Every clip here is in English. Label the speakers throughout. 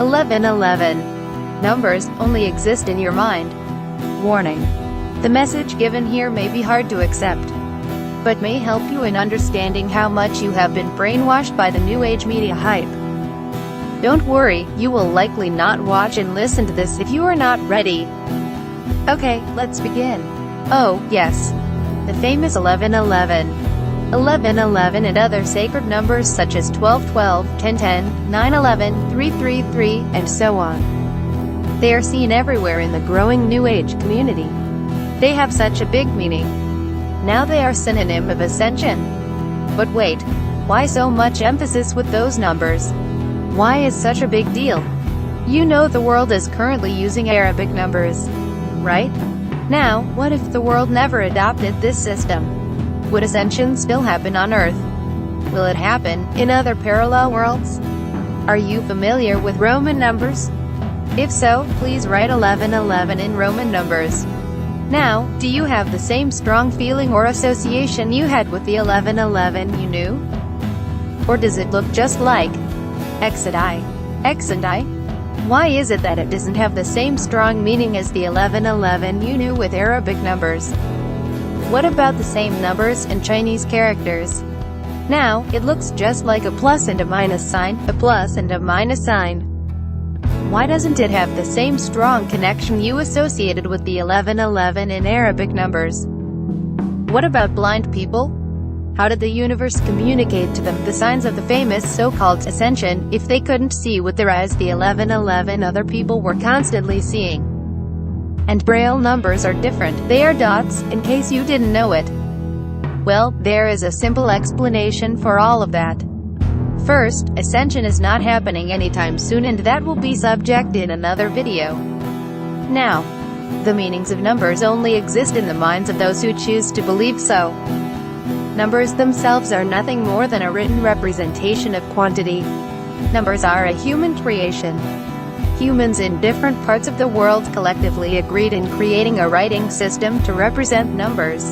Speaker 1: 1111. Numbers only exist in your mind. Warning. The message given here may be hard to accept, but may help you in understanding how much you have been brainwashed by the New Age media hype. Don't worry, you will likely not watch and listen to this if you are not ready. Okay, let's begin. Oh, yes. The famous 1111. 1111 and other sacred numbers such as 1212, 1010, 911, 333, and so on. They are seen everywhere in the growing New Age community. They have such a big meaning. Now they are synonym of Ascension. But wait, why so much emphasis with those numbers? Why is such a big deal? You know the world is currently using Arabic numbers, right? Now, what if the world never adopted this system? Would Ascension still happen on Earth? Will it happen in other parallel worlds? Are you familiar with Roman numbers? If so, please write 1111 in Roman numbers. Now, do you have the same strong feeling or association you had with the 1111 you knew? Or does it look just like X and I? X and I? Why is it that it doesn't have the same strong meaning as the 1111 you knew with Arabic numbers? What about the same numbers and Chinese characters? Now, it looks just like a plus and a minus sign, a plus and a minus sign. Why doesn't it have the same strong connection you associated with the 1111 in Arabic numbers? What about blind people? How did the universe communicate to them the signs of the famous so-called Ascension, if they couldn't see with their eyes the 1111 other people were constantly seeing? And Braille numbers are different, they are dots, in case you didn't know it. Well, there is a simple explanation for all of that. First, Ascension is not happening anytime soon, and that will be subject in another video. Now, the meanings of numbers only exist in the minds of those who choose to believe so. Numbers themselves are nothing more than a written representation of quantity. Numbers are a human creation. Humans in different parts of the world collectively agreed in creating a writing system to represent numbers,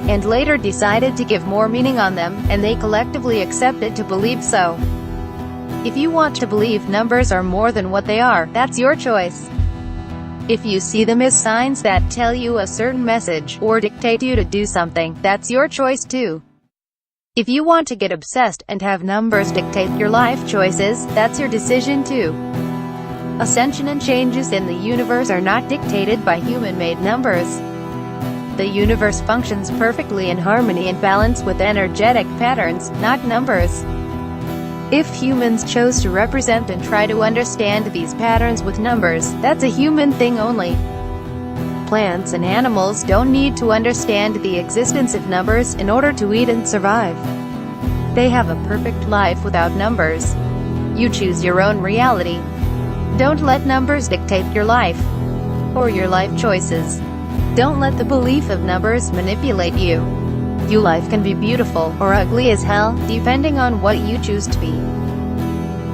Speaker 1: and later decided to give more meaning on them, and they collectively accepted to believe so. If you want to believe numbers are more than what they are, that's your choice. If you see them as signs that tell you a certain message, or dictate you to do something, that's your choice too. If you want to get obsessed and have numbers dictate your life choices, that's your decision too. Ascension and changes in the universe are not dictated by human-made numbers. The universe functions perfectly in harmony and balance with energetic patterns, not numbers. If humans chose to represent and try to understand these patterns with numbers, that's a human thing only. Plants and animals don't need to understand the existence of numbers in order to eat and survive. They have a perfect life without numbers. You choose your own reality. Don't let numbers dictate your life, or your life choices. Don't let the belief of numbers manipulate you. Your life can be beautiful, or ugly as hell, depending on what you choose to be.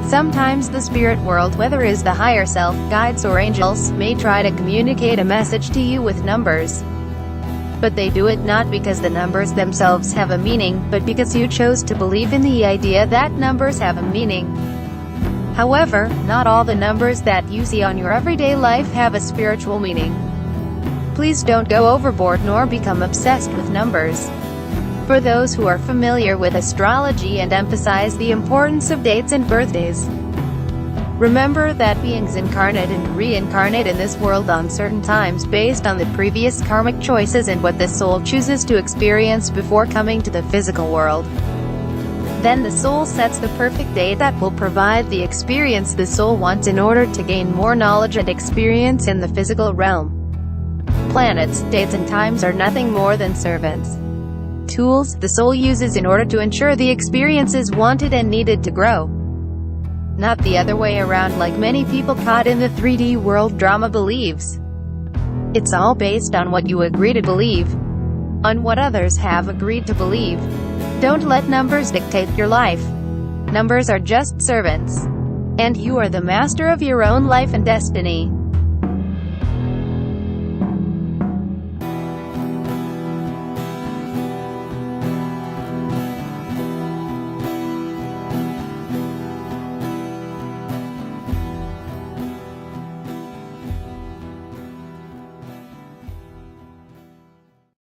Speaker 1: Sometimes the spirit world, whether it is the higher self, guides or angels, may try to communicate a message to you with numbers. But they do it not because the numbers themselves have a meaning, but because you chose to believe in the idea that numbers have a meaning. However, not all the numbers that you see on your everyday life have a spiritual meaning. Please don't go overboard nor become obsessed with numbers. For those who are familiar with astrology and emphasize the importance of dates and birthdays, remember that beings incarnate and reincarnate in this world on certain times based on the previous karmic choices and what the soul chooses to experience before coming to the physical world. Then the soul sets the perfect date that will provide the experience the soul wants in order to gain more knowledge and experience in the physical realm. Planets, dates and times are nothing more than servants. Tools the soul uses in order to ensure the experiences wanted and needed to grow. Not the other way around like many people caught in the 3D world drama believes. It's all based on what you agree to believe, on what others have agreed to believe. Don't let numbers dictate your life. Numbers are just servants, and you are the master of your own life and destiny.